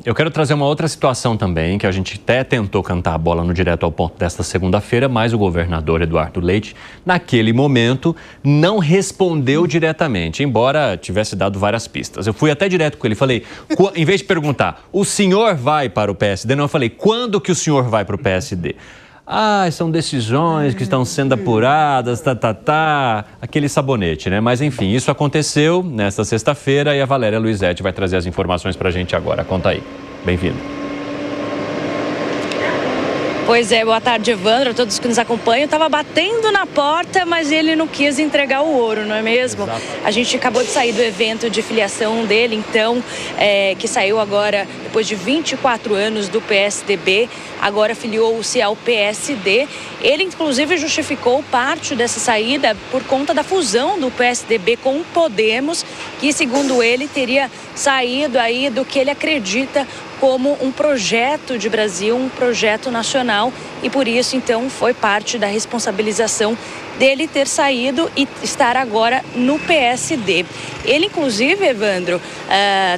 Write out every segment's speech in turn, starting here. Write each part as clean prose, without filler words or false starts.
eu quero trazer uma outra situação também, que a gente até tentou cantar a bola no Direto ao Ponto desta segunda-feira, mas o governador Eduardo Leite, naquele momento, não respondeu diretamente, embora tivesse dado várias pistas. Eu fui até direto com ele, falei, em vez de perguntar, o senhor vai para o PSD? Não, eu falei, quando que o senhor vai para o PSD? São decisões que estão sendo apuradas, aquele sabonete, né? Mas, enfim, isso aconteceu nesta sexta-feira e a Valéria Luizetti vai trazer as informações para a gente agora. Conta aí. Bem-vindo. Pois é, boa tarde, Evandro, a todos que nos acompanham. Estava batendo na porta, mas ele não quis entregar o ouro, não é mesmo? Exato. A gente acabou de sair do evento de filiação dele, então, que saiu agora, depois de 24 anos do PSDB, agora filiou-se ao PSD. Ele, inclusive, justificou parte dessa saída por conta da fusão do PSDB com o Podemos, que, segundo ele, teria saído aí do que ele acredita como um projeto de Brasil, um projeto nacional, e por isso, então, foi parte da responsabilização dele ter saído e estar agora no PSD. Ele, inclusive, Evandro,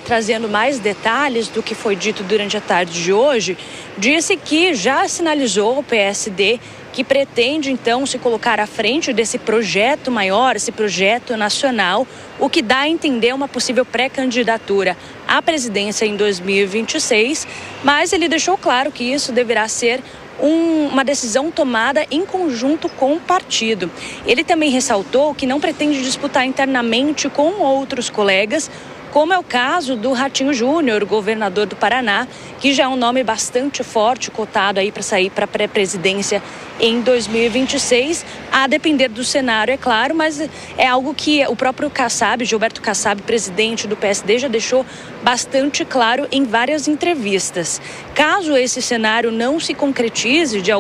trazendo mais detalhes do que foi dito durante a tarde de hoje, disse que já sinalizou ao PSD que pretende, então, se colocar à frente desse projeto maior, esse projeto nacional, o que dá a entender uma possível pré-candidatura à presidência em 2026, mas ele deixou claro que isso deverá ser uma decisão tomada em conjunto com o partido. Ele também ressaltou que não pretende disputar internamente com outros colegas, como é o caso do Ratinho Júnior, governador do Paraná, que já é um nome bastante forte, cotado aí para sair para a pré-presidência em 2026, a depender do cenário, é claro, mas é algo que o próprio Kassab, Gilberto Kassab, presidente do PSD, já deixou bastante claro em várias entrevistas. Caso esse cenário não se concretize, de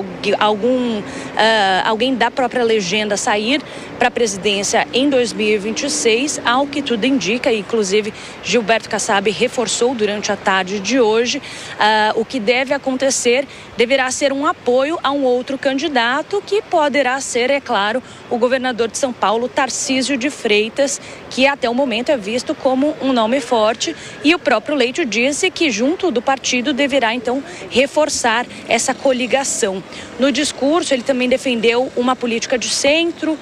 alguém da própria legenda sair para a presidência em 2026, ao que tudo indica, inclusive Gilberto Kassab reforçou durante a tarde de hoje, o que deve acontecer deverá ser um apoio a um outro candidato, que poderá ser, é claro, o governador de São Paulo, Tarcísio de Freitas, que até o momento é visto como um nome forte, e o próprio Leite disse que junto do partido deverá então reforçar essa coligação. No discurso ele também defendeu uma política de centro,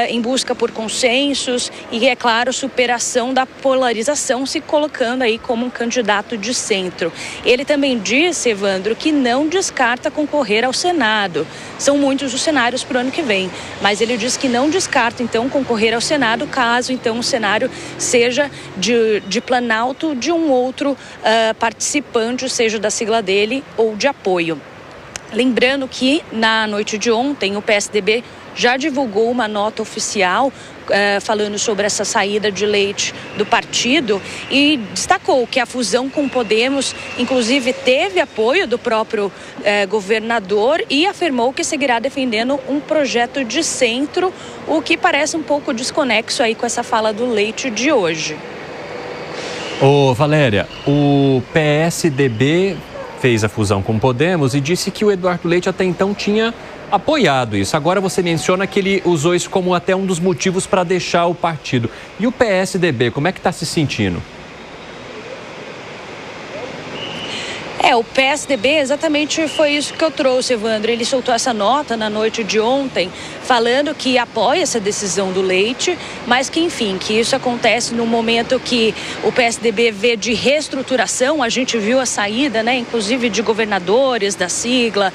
em busca por consensos e, é claro, superação da polarização, se colocando aí como um candidato de centro. Ele também disse, Evandro, que não descarta concorrer ao Senado. São muitos os cenários para o ano que vem, mas ele diz que não descarta, então, concorrer ao Senado, caso, então, o cenário seja de Planalto, de um outro participante, seja da sigla dele ou de apoio. Lembrando que, na noite de ontem, o PSDB já divulgou uma nota oficial falando sobre essa saída de Leite do partido e destacou que a fusão com o Podemos, inclusive, teve apoio do próprio governador e afirmou que seguirá defendendo um projeto de centro, o que parece um pouco desconexo aí com essa fala do Leite de hoje. Valéria, o PSDB fez a fusão com o Podemos e disse que o Eduardo Leite até então tinha apoiado isso. Agora você menciona que ele usou isso como até um dos motivos para deixar o partido. E o PSDB, como é que está se sentindo? O PSDB exatamente foi isso que eu trouxe, Evandro. Ele soltou essa nota na noite de ontem, falando que apoia essa decisão do Leite, mas que, enfim, que isso acontece no momento que o PSDB vê de reestruturação. A gente viu a saída, né, inclusive de governadores da sigla,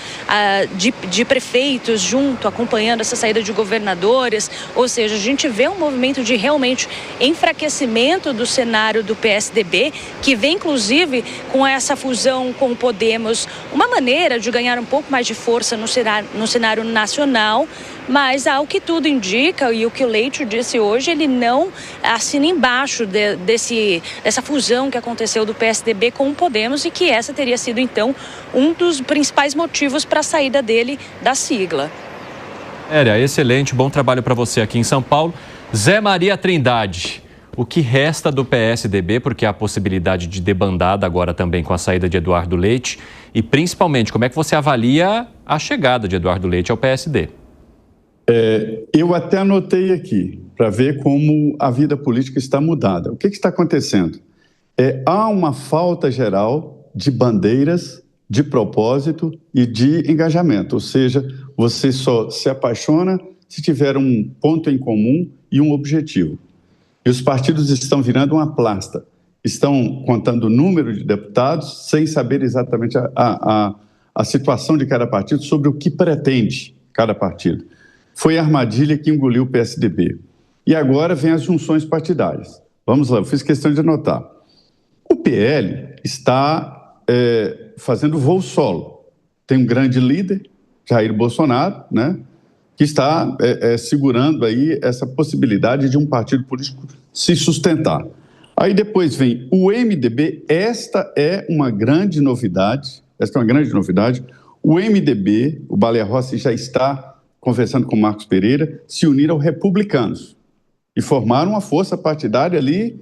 de prefeitos junto, acompanhando essa saída de governadores. Ou seja, a gente vê um movimento de realmente enfraquecimento do cenário do PSDB, que vem, inclusive, com essa fusão com o Podemos, uma maneira de ganhar um pouco mais de força no cenário nacional, mas ao que tudo indica, e o que o Leite disse hoje, ele não assina embaixo dessa fusão que aconteceu do PSDB com o Podemos, e que essa teria sido, então, um dos principais motivos para a saída dele da sigla. Excelente, bom trabalho para você aqui em São Paulo. Zé Maria Trindade. O que resta do PSDB, porque há a possibilidade de debandada agora também com a saída de Eduardo Leite, e principalmente, como é que você avalia a chegada de Eduardo Leite ao PSD? Eu até anotei aqui, para ver como a vida política está mudada. O que está acontecendo? Há uma falta geral de bandeiras, de propósito e de engajamento. Ou seja, você só se apaixona se tiver um ponto em comum e um objetivo. E os partidos estão virando uma plasta. Estão contando o número de deputados sem saber exatamente a situação de cada partido sobre o que pretende cada partido. Foi a armadilha que engoliu o PSDB. E agora vem as junções partidárias. Vamos lá, eu fiz questão de anotar. O PL está fazendo voo solo. Tem um grande líder, Jair Bolsonaro, né, que está segurando aí essa possibilidade de um partido político se sustentar. Aí depois vem o MDB, esta é uma grande novidade, o MDB, o Baleia Rossi já está conversando com o Marcos Pereira, se unir aos republicanos e formaram uma força partidária ali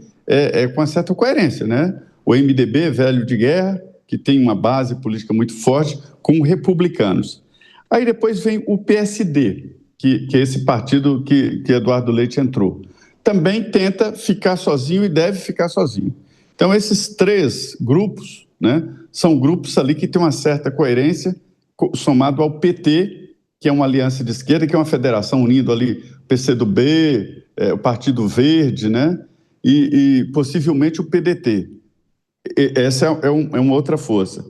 com uma certa coerência, né? O MDB, velho de guerra, que tem uma base política muito forte, com republicanos. Aí depois vem o PSD, que é esse partido que Eduardo Leite entrou. Também tenta ficar sozinho e deve ficar sozinho. Então, esses três grupos, né, são grupos ali que têm uma certa coerência, somado ao PT, que é uma aliança de esquerda, que é uma federação unindo ali PCdoB, o Partido Verde, né, e possivelmente o PDT. Essa é uma outra força.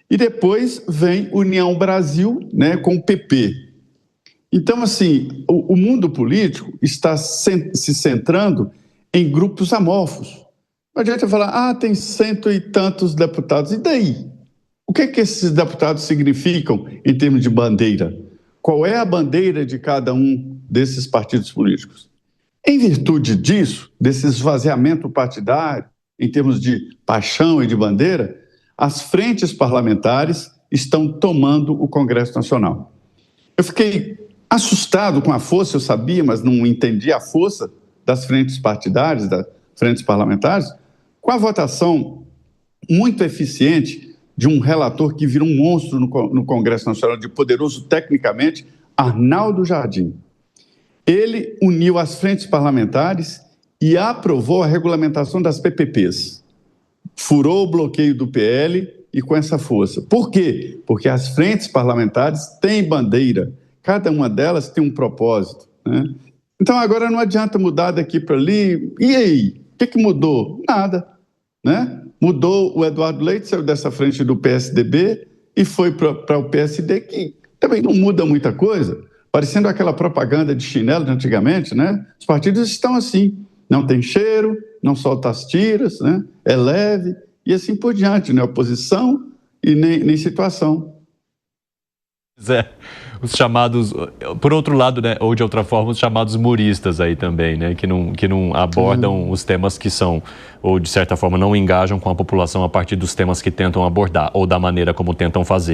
E depois vem União Brasil, né, com o PP. Então, assim, o mundo político está se centrando em grupos amorfos. Não adianta falar, tem 100 e tantos deputados. E daí? O que esses deputados significam em termos de bandeira? Qual é a bandeira de cada um desses partidos políticos? Em virtude disso, desse esvaziamento partidário, em termos de paixão e de bandeira, as frentes parlamentares estão tomando o Congresso Nacional. Eu fiquei assustado com a força, eu sabia, mas não entendi a força das frentes partidárias, das frentes parlamentares, com a votação muito eficiente de um relator que vira um monstro no Congresso Nacional, de poderoso tecnicamente, Arnaldo Jardim. Ele uniu as frentes parlamentares e aprovou a regulamentação das PPPs. Furou o bloqueio do PL e com essa força. Por quê? Porque as frentes parlamentares têm bandeira. Cada uma delas tem um propósito, né? Então, agora não adianta mudar daqui para ali. E aí? O que mudou? Nada, né? Mudou, o Eduardo Leite saiu dessa frente do PSDB e foi para o PSD, que também não muda muita coisa, parecendo aquela propaganda de chinelo de antigamente, né? Os partidos estão assim, não tem cheiro, não solta as tiras, né? É leve e assim por diante, né? Oposição e nem situação. Os chamados, por outro lado, né, ou de outra forma, os chamados muristas aí também, né, que não abordam os temas que são, ou de certa forma não engajam com a população a partir dos temas que tentam abordar, ou da maneira como tentam fazer.